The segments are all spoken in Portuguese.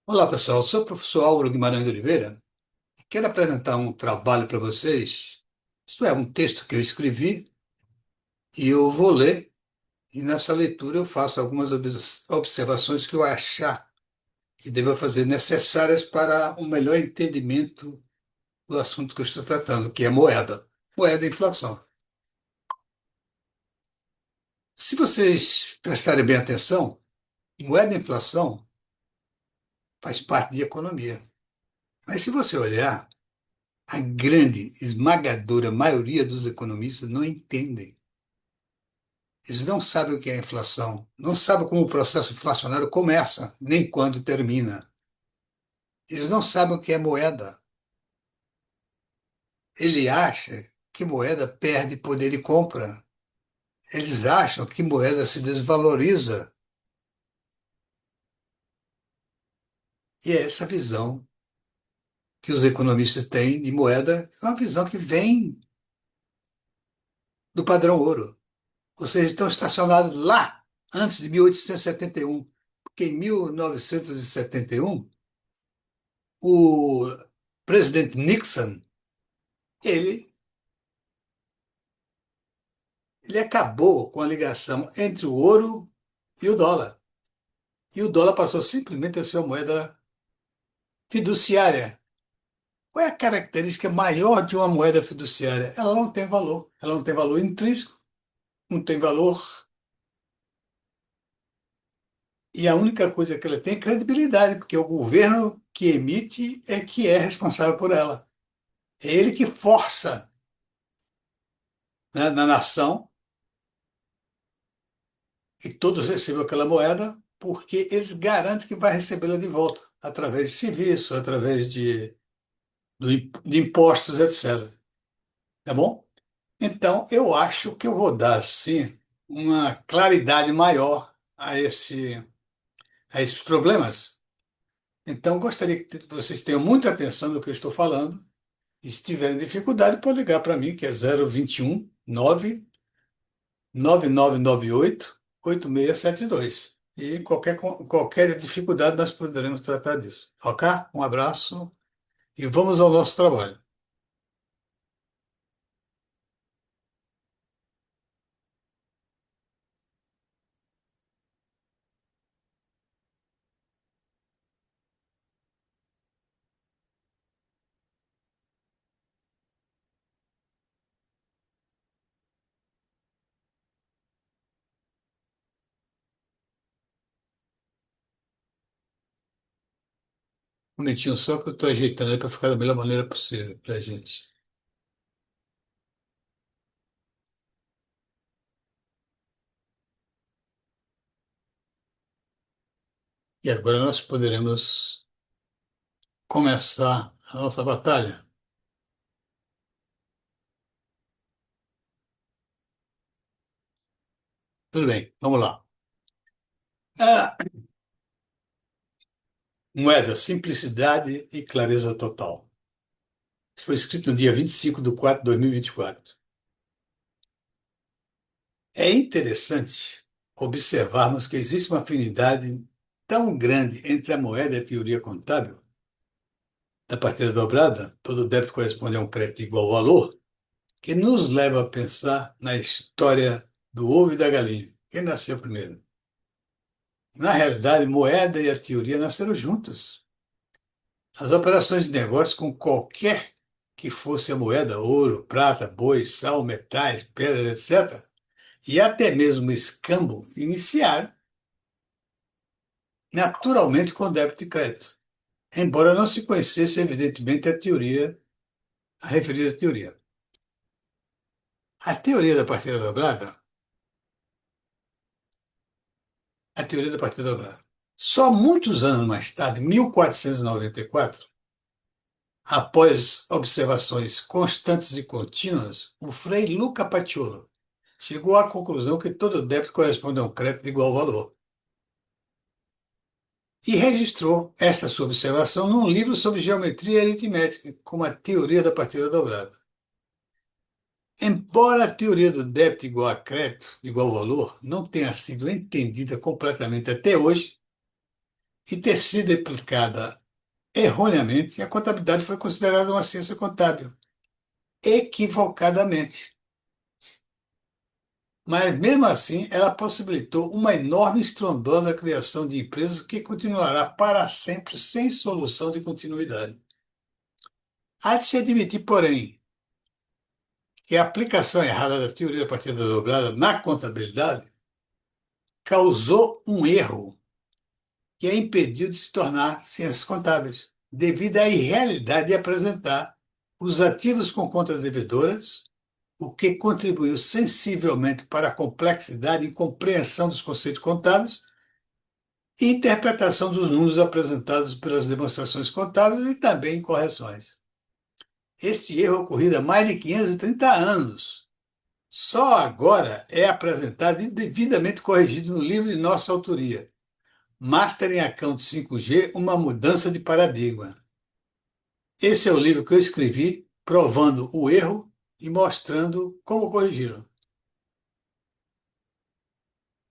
Olá, pessoal. Sou o professor Álvaro Guimarães de Oliveira e quero apresentar um trabalho para vocês. Isto é, um texto que eu escrevi e eu vou ler, e nessa leitura eu faço algumas observações que eu achar que deva fazer necessárias para um melhor entendimento do assunto que eu estou tratando, que é moeda. Moeda e inflação. Se vocês prestarem bem atenção, moeda e inflação faz parte de economia. Mas se você olhar, a grande, esmagadora maioria dos economistas não entendem. Eles não sabem o que é inflação, não sabem como o processo inflacionário começa, nem quando termina. Eles não sabem o que é moeda. Ele acha que moeda perde poder de compra. Eles acham que moeda se desvaloriza. E é essa visão que os economistas têm de moeda, é uma visão que vem do padrão ouro. Ou seja, estão estacionados lá, antes de 1871. Porque em 1971, o presidente Nixon, ele, ele acabou com a ligação entre o ouro e o dólar. E o dólar passou simplesmente a ser uma moeda fiduciária. Qual é a característica maior de uma moeda fiduciária? Ela não tem valor. Ela não tem valor intrínseco, não tem valor. E a única coisa que ela tem é credibilidade, porque o governo que emite é que é responsável por ela. É ele que força, né, na nação que todos recebam aquela moeda, porque eles garantem que vai recebê-la de volta, através de serviço, através de impostos, etc. Tá bom? Então, eu acho que eu vou dar, sim, uma claridade maior a esses problemas. Então, gostaria que vocês tenham muita atenção no que eu estou falando. E se tiverem dificuldade, pode ligar para mim, que é 021 99998 8672. E qualquer dificuldade nós poderemos tratar disso. Ok? Um abraço e vamos ao nosso trabalho. Um minutinho só que eu estou ajeitando aí para ficar da melhor maneira possível para a gente. E agora nós poderemos começar a nossa batalha. Tudo bem, vamos lá. Ah, moeda, simplicidade e clareza total. Foi escrito no dia 25/4/2024. É interessante observarmos que existe uma afinidade tão grande entre a moeda e a teoria contábil da partida dobrada, todo débito corresponde a um crédito de igual valor, que nos leva a pensar na história do ovo e da galinha. Quem nasceu primeiro? Na realidade, moeda e a teoria nasceram juntas. As operações de negócio com qualquer que fosse a moeda, ouro, prata, boi, sal, metais, pedras, etc., e até mesmo escambo, iniciaram naturalmente com débito e crédito, embora não se conhecesse evidentemente a referida teoria. A teoria da partida dobrada, a teoria da partida dobrada. Só muitos anos mais tarde, 1494, após observações constantes e contínuas, o frei Luca Paciolo chegou à conclusão que todo débito corresponde a um crédito de igual valor e registrou esta sua observação num livro sobre geometria aritmética, como a teoria da partida dobrada. Embora a teoria do débito igual a crédito, de igual valor, não tenha sido entendida completamente até hoje, e ter sido aplicada erroneamente, a contabilidade foi considerada uma ciência contábil, equivocadamente. Mas, mesmo assim, ela possibilitou uma enorme e estrondosa criação de empresas que continuará para sempre sem solução de continuidade. Há de se admitir, porém, que a aplicação errada da teoria da partida dobrada na contabilidade causou um erro que a impediu de se tornar ciências contábeis, devido à irrealidade de apresentar os ativos com contas devedoras, o que contribuiu sensivelmente para a complexidade e compreensão dos conceitos contábeis e interpretação dos números apresentados pelas demonstrações contábeis e também correções. Este erro ocorrido há mais de 530 anos. Só agora é apresentado e devidamente corrigido no livro de nossa autoria, Master em Account 5G, uma mudança de paradigma. Esse é o livro que eu escrevi, provando o erro e mostrando como corrigi-lo.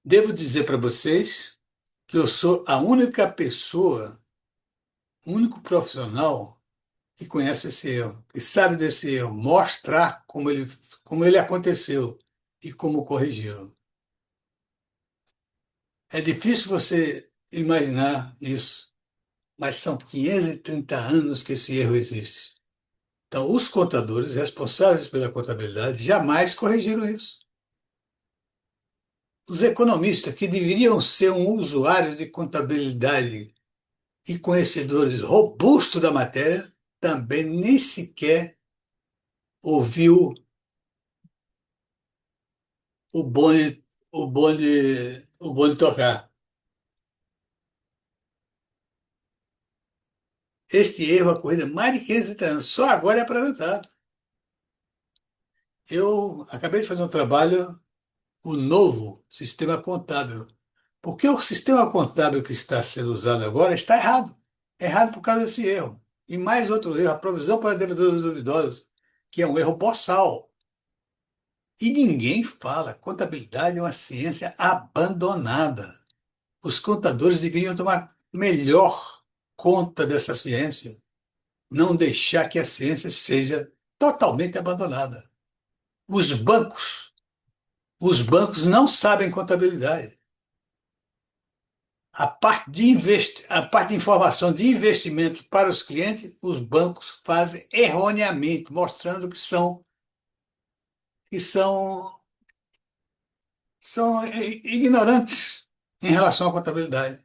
Devo dizer para vocês que eu sou a única pessoa, único profissional que conhece esse erro, que sabe desse erro, mostrar como ele aconteceu e como corrigi-lo. É difícil você imaginar isso, mas são 530 anos que esse erro existe. Então, os contadores responsáveis pela contabilidade jamais corrigiram isso. Os economistas, que deveriam ser um usuário de contabilidade e conhecedores robustos da matéria, também nem sequer ouviu o bonde, o bonde tocar. Este erro ocorrido há mais de 500 anos, só agora é apresentado. Eu acabei de fazer um trabalho, o novo sistema contábil. Porque o sistema contábil que está sendo usado agora está errado. Errado por causa desse erro. E mais outro erro, a provisão para devedores duvidosos, que é um erro boçal. E ninguém fala. Contabilidade é uma ciência abandonada. Os contadores deveriam tomar melhor conta dessa ciência, não deixar que a ciência seja totalmente abandonada. Os bancos, os bancos não sabem contabilidade. A parte de informação de investimento para os clientes, os bancos fazem erroneamente, mostrando que são ignorantes em relação à contabilidade.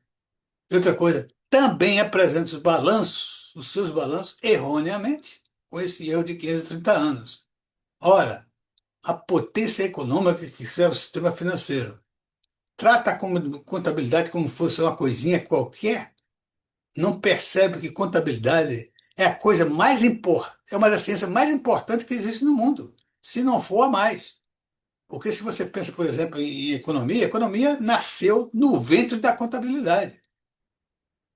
E outra coisa, também apresenta os seus balanços, erroneamente, com esse erro de 530 anos. Ora, a potência econômica que serve o sistema financeiro trata a contabilidade como se fosse uma coisinha qualquer, não percebe que contabilidade é a coisa mais importante, é uma das ciências mais importantes que existe no mundo, se não for a mais. Porque se você pensa, por exemplo, em economia, a economia nasceu no ventre da contabilidade.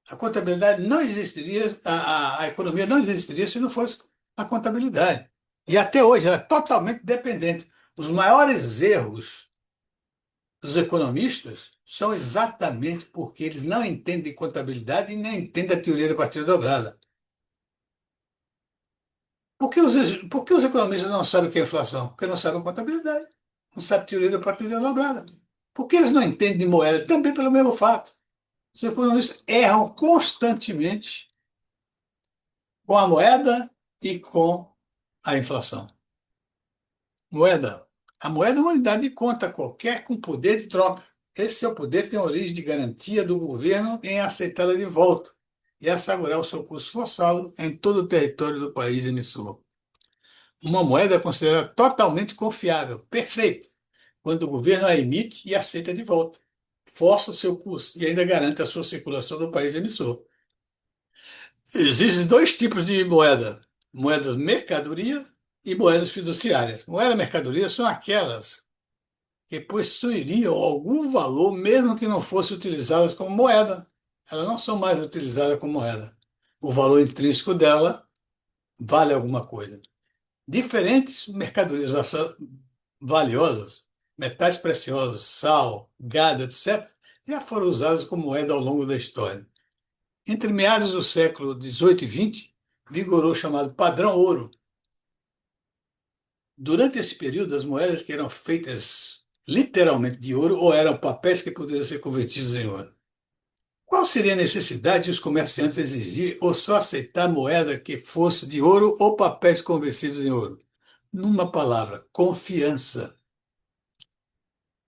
A contabilidade não existiria, a economia não existiria se não fosse a contabilidade. E até hoje ela é totalmente dependente. Os maiores erros dos economistas são exatamente porque eles não entendem contabilidade e nem entendem a teoria da partida dobrada. Por que os economistas não sabem o que é inflação? Porque não sabem contabilidade, não sabem teoria da partida dobrada. Por que eles não entendem de moeda? Também pelo mesmo fato. Os economistas erram constantemente com a moeda e com a inflação. Moeda. A moeda é uma unidade de conta qualquer com poder de troca. Esse seu poder tem origem de garantia do governo em aceitá-la de volta e assegurar o seu curso forçado em todo o território do país emissor. Uma moeda é considerada totalmente confiável, perfeita, quando o governo a emite e aceita de volta, força o seu curso e ainda garante a sua circulação no país emissor. Existem dois tipos de moeda: moedas mercadoria e moedas fiduciárias. Moeda mercadoria são aquelas que possuiriam algum valor, mesmo que não fossem utilizadas como moeda. Elas não são mais utilizadas como moeda. O valor intrínseco dela vale alguma coisa. Diferentes mercadorias valiosas, metais preciosos, sal, gado, etc., já foram usados como moeda ao longo da história. Entre meados do século XVIII e XX, vigorou o chamado padrão ouro. Durante esse período, as moedas que eram feitas literalmente de ouro ou eram papéis que poderiam ser convertidos em ouro. Qual seria a necessidade de os comerciantes exigir ou só aceitar moeda que fosse de ouro ou papéis conversíveis em ouro? Numa palavra, confiança.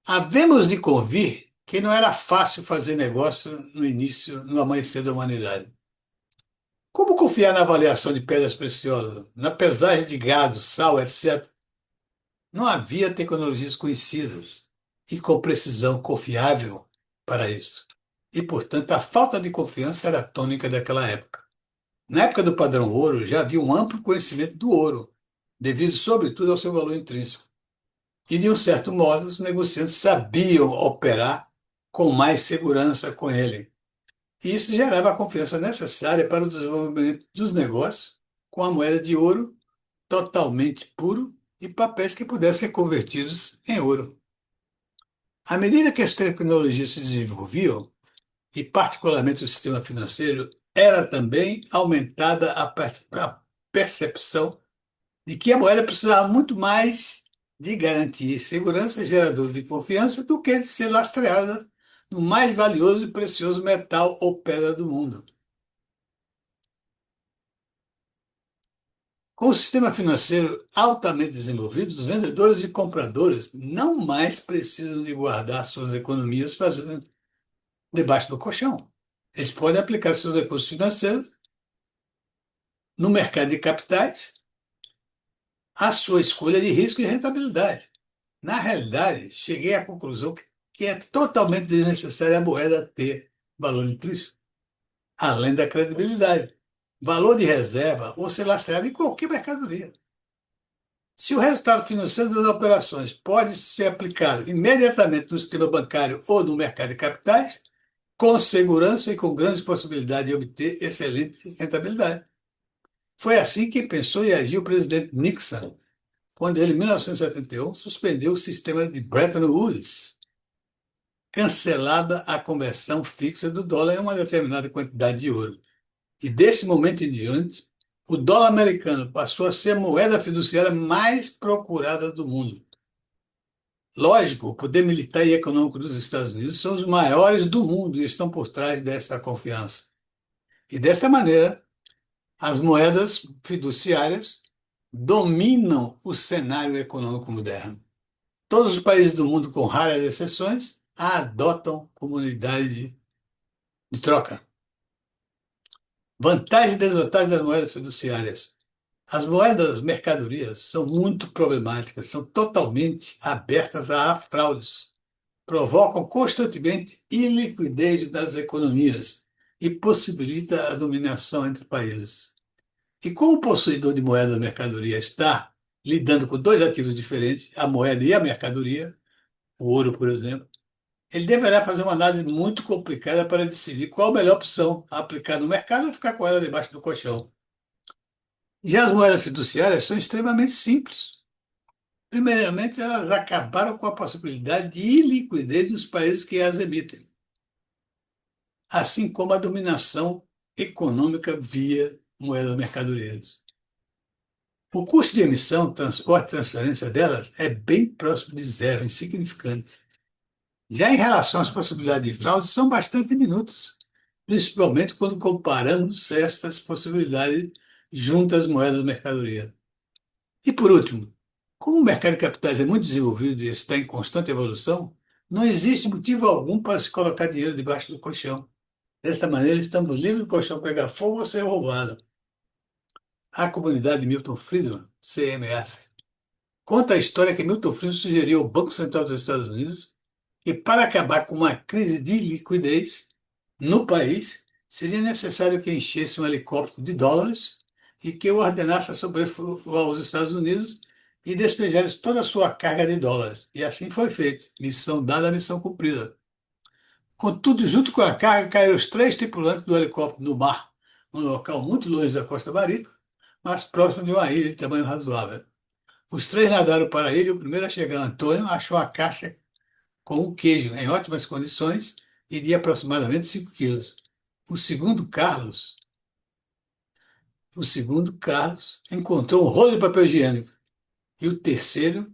Havemos de convir que não era fácil fazer negócio no início, no amanhecer da humanidade. Como confiar na avaliação de pedras preciosas, na pesagem de gado, sal, etc.? Não havia tecnologias conhecidas e com precisão confiável para isso. E, portanto, a falta de confiança era a tônica daquela época. Na época do padrão ouro, já havia um amplo conhecimento do ouro, devido, sobretudo, ao seu valor intrínseco. E, de um certo modo, os negociantes sabiam operar com mais segurança com ele. E isso gerava a confiança necessária para o desenvolvimento dos negócios com a moeda de ouro totalmente puro e papéis que pudessem ser convertidos em ouro. À medida que as tecnologias se desenvolviam, e particularmente o sistema financeiro, era também aumentada a percepção de que a moeda precisava muito mais de garantia e segurança, gerador de confiança, do que de ser lastreada no mais valioso e precioso metal ou pedra do mundo. Com o sistema financeiro altamente desenvolvido, os vendedores e compradores não mais precisam de guardar suas economias fazendo debaixo do colchão. Eles podem aplicar seus recursos financeiros no mercado de capitais à sua escolha de risco e rentabilidade. Na realidade, cheguei à conclusão que é totalmente desnecessária a moeda ter valor intrínseco, além da credibilidade, valor de reserva ou ser lastreado em qualquer mercadoria. Se o resultado financeiro das operações pode ser aplicado imediatamente no sistema bancário ou no mercado de capitais, com segurança e com grandes possibilidades de obter excelente rentabilidade. Foi assim que pensou e agiu o presidente Nixon, quando ele, em 1971, suspendeu o sistema de Bretton Woods, cancelada a conversão fixa do dólar em uma determinada quantidade de ouro. E desse momento em diante, o dólar americano passou a ser a moeda fiduciária mais procurada do mundo. Lógico, o poder militar e econômico dos Estados Unidos são os maiores do mundo e estão por trás desta confiança. E desta maneira, as moedas fiduciárias dominam o cenário econômico moderno. Todos os países do mundo, com raras exceções, a adotam como unidade de troca. Vantagens e desvantagens das moedas fiduciárias. As moedas mercadorias são muito problemáticas, são totalmente abertas a fraudes, provocam constantemente iliquidez das economias e possibilita a dominação entre países. E como o possuidor de moeda da mercadoria está lidando com dois ativos diferentes, a moeda e a mercadoria, o ouro, por exemplo, ele deverá fazer uma análise muito complicada para decidir qual a melhor opção a aplicar no mercado ou ficar com ela debaixo do colchão. Já as moedas fiduciárias são extremamente simples. Primeiramente, elas acabaram com a possibilidade de iliquidez dos países que as emitem, assim como a dominação econômica via moedas mercadorias. O custo de emissão, transporte e transferência delas é bem próximo de zero, insignificante. Já em relação às possibilidades de fraude, são bastante diminutas, principalmente quando comparamos estas possibilidades junto às moedas mercadoria. E por último, como o mercado de capitais é muito desenvolvido e está em constante evolução, não existe motivo algum para se colocar dinheiro debaixo do colchão. Desta maneira, estamos livres do colchão pegar fogo ou ser roubado. A comunidade Milton Friedman, CMF, conta a história que Milton Friedman sugeriu ao Banco Central dos Estados Unidos que, para acabar com uma crise de liquidez no país, seria necessário que enchesse um helicóptero de dólares e que o ordenasse a sobrevoar os Estados Unidos e despejasse toda a sua carga de dólares. E assim foi feito. Missão dada, missão cumprida. Contudo, junto com a carga, caíram os três tripulantes do helicóptero no mar, num local muito longe da costa marítima, mas próximo de uma ilha de tamanho razoável. Os três nadaram para a ilha. O primeiro a chegar, Antônio, achou a caixa com o queijo em ótimas condições e de aproximadamente 5 quilos. O segundo Carlos, o segundo Carlos encontrou um rolo de papel higiênico. E o terceiro,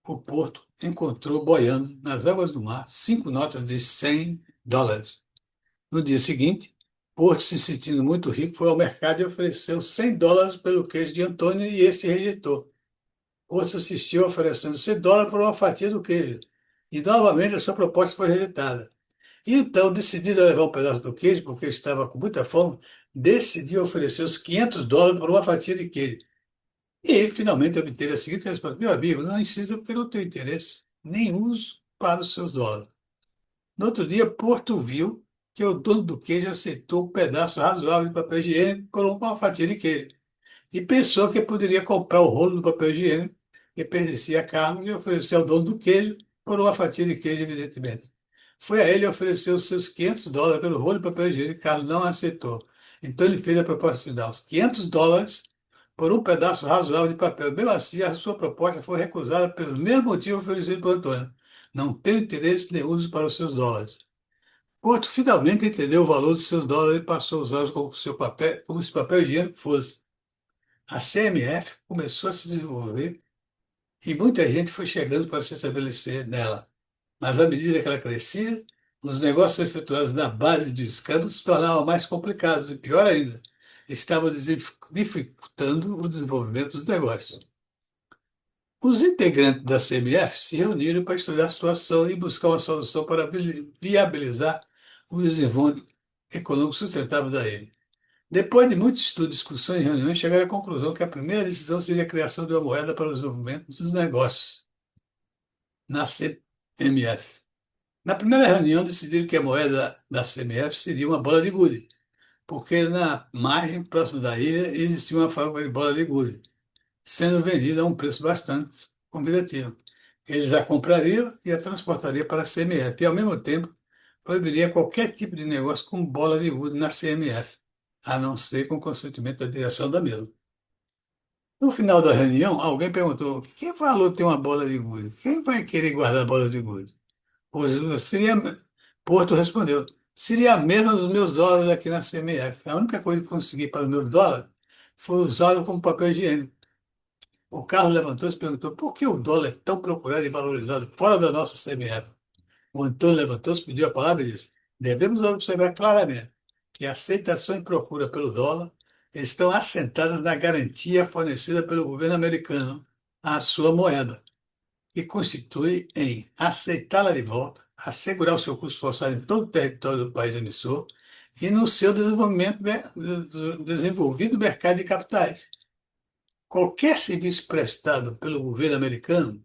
o Porto, encontrou boiando nas águas do mar 5 notas de US$ 100. No dia seguinte, Porto, se sentindo muito rico, foi ao mercado e ofereceu US$ 100 pelo queijo de Antônio e esse rejeitou. Porto insistiu oferecendo US$ 100 por uma fatia do queijo. E novamente a sua proposta foi rejeitada. E então, decidido a levar um pedaço do queijo, porque estava com muita fome, decidiu oferecer os US$ 500 por uma fatia de queijo. E ele finalmente obteve a seguinte resposta: meu amigo, não insista porque não tenho interesse, nem uso para os seus dólares. No outro dia, Porto viu que o dono do queijo aceitou um pedaço razoável de papel higiênico por uma fatia de queijo. E pensou que poderia comprar o rolo do papel higiênico que pertencia a Carlos e ofereceu ao dono do queijo por uma fatia de queijo, evidentemente. Foi a ele oferecer os seus US$ 500 pelo rolo de papel higiênico e Carlos não aceitou. Então ele fez a proposta final, os US$ 500 por um pedaço razoável de papel. Mesmo assim, a sua proposta foi recusada pelo mesmo motivo oferecido por Antônio. Não tenho interesse nem uso para os seus dólares. Porto finalmente entendeu o valor dos seus dólares e passou a usá-los como, seu papel, como se papel higiênico fosse. A CMF começou a se desenvolver e muita gente foi chegando para se estabelecer nela. Mas à medida que ela crescia, os negócios efetuados na base do escambo se tornavam mais complicados e, pior ainda, estavam dificultando o desenvolvimento dos negócios. Os integrantes da CMF se reuniram para estudar a situação e buscar uma solução para viabilizar o desenvolvimento econômico sustentável da ilha. Depois de muitos estudos, discussões e reuniões, chegaram à conclusão que a primeira decisão seria a criação de uma moeda para o desenvolvimento dos negócios, na CMF. Na primeira reunião, decidiram que a moeda da CMF seria uma bola de gude, porque na margem próxima da ilha existia uma fábrica de bola de gude, sendo vendida a um preço bastante convidativo. Eles a comprariam e a transportariam para a CMF, e ao mesmo tempo proibiria qualquer tipo de negócio com bola de gude na CMF, a não ser com consentimento da direção da mesma. No final da reunião, alguém perguntou: que valor tem uma bola de gude? Quem vai querer guardar a bola de gude? Pois seria, Porto respondeu: seria a mesma dos meus dólares aqui na CMF. A única coisa que consegui para os meus dólares foi usá-lo como papel higiênico. O Carlos levantou-se e perguntou: por que o dólar é tão procurado e valorizado fora da nossa CMF? O Antônio levantou-se, pediu a palavra e disse: devemos observar claramente que a aceitação e procura pelo dólar estão assentadas na garantia fornecida pelo governo americano à sua moeda, que constitui em aceitá-la de volta, assegurar o seu custo forçado em todo o território do país emissor e no seu desenvolvido mercado de capitais. Qualquer serviço prestado pelo governo americano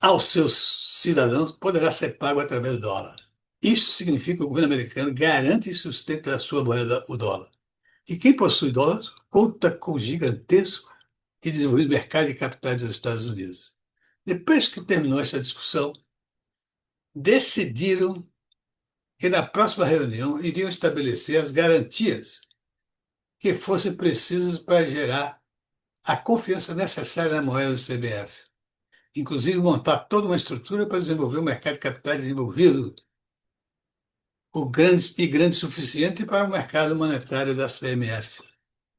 aos seus cidadãos poderá ser pago através do dólar. Isso significa que o governo americano garante e sustenta a sua moeda, o dólar. E quem possui dólares conta com o gigantesco e desenvolvido mercado de capitais dos Estados Unidos. Depois que terminou essa discussão, decidiram que na próxima reunião iriam estabelecer as garantias que fossem precisas para gerar a confiança necessária na moeda do CBF. Inclusive montar toda uma estrutura para desenvolver o mercado de capitais desenvolvido grande o suficiente para o mercado monetário da CMF.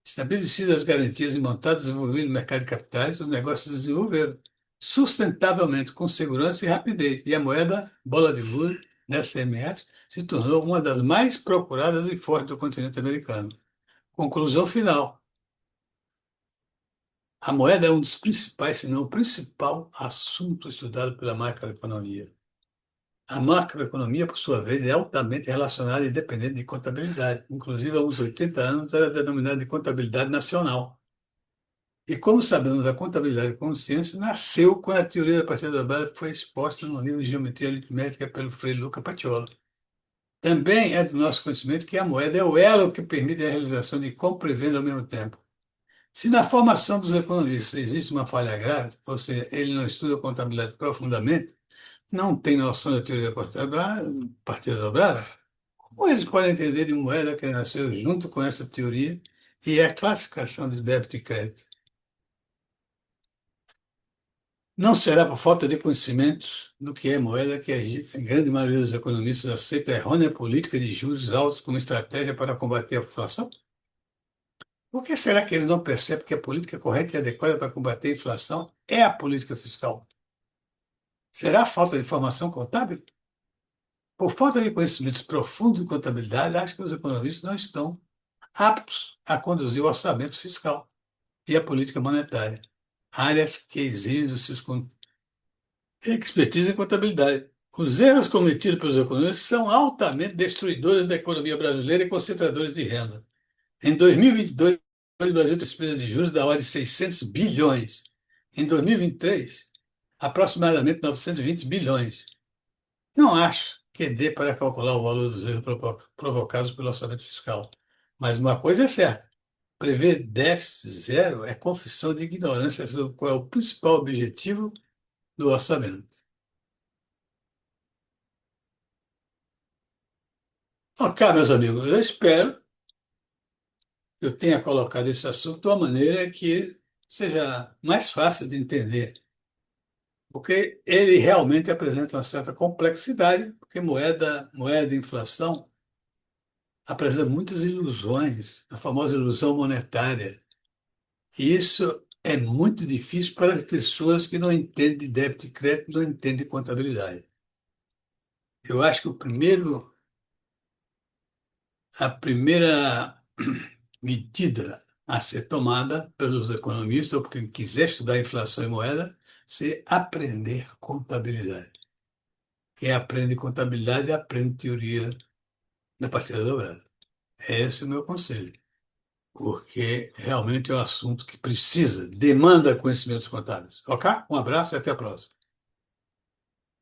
Estabelecidas as garantias e montado e desenvolvido o mercado de capitais, os negócios se desenvolveram sustentavelmente, com segurança e rapidez. E a moeda bola de gude da CMF se tornou uma das mais procuradas e fortes do continente americano. Conclusão final. A moeda é um dos principais, se não o principal, assunto estudado pela macroeconomia. A macroeconomia, por sua vez, é altamente relacionada e dependente de contabilidade. Inclusive, há uns 80 anos, era denominada de contabilidade nacional. E como sabemos, a contabilidade como ciência nasceu quando a teoria da partida dobrada foi exposta no livro de Geometria Aritmética pelo Frei Luca Paciolo. Também é do nosso conhecimento que a moeda é o elo que permite a realização de compra e venda ao mesmo tempo. Se na formação dos economistas existe uma falha grave, ou seja, ele não estuda contabilidade profundamente, não tem noção da teoria da partida dobrada, como eles podem entender de moeda que nasceu junto com essa teoria e a classificação de débito e crédito? Não será por falta de conhecimento do que é moeda que a grande maioria dos economistas aceita a errônea política de juros altos como estratégia para combater a inflação? Por que será que eles não percebem que a política correta e adequada para combater a inflação é a política fiscal? Será falta de formação contábil? Por falta de conhecimentos profundos de contabilidade, acho que os economistas não estão aptos a conduzir o orçamento fiscal e a política monetária, áreas que exigem dos seus expertise em contabilidade. Os erros cometidos pelos economistas são altamente destruidores da economia brasileira e concentradores de renda. Em 2022, o Brasil tem despesa de juros da ordem de 600 bilhões. Em 2023, aproximadamente 920 bilhões. Não acho que dê para calcular o valor dos erros provocados pelo orçamento fiscal. Mas uma coisa é certa: prever déficit zero é confissão de ignorância sobre qual é o principal objetivo do orçamento. Ok, meus amigos, eu espero que eu tenha colocado esse assunto de uma maneira que seja mais fácil de entender, porque ele realmente apresenta uma certa complexidade, porque moeda e inflação apresenta muitas ilusões, a famosa ilusão monetária. E isso é muito difícil para as pessoas que não entendem de débito e crédito, não entendem de contabilidade. Eu acho que a primeira medida a ser tomada pelos economistas, ou por quem quiser estudar inflação e moeda, se aprender contabilidade. Quem aprende contabilidade aprende teoria da partida dobrada. Esse é o meu conselho, porque realmente é um assunto que precisa, demanda conhecimentos contábeis. Ok? Um abraço e até a próxima.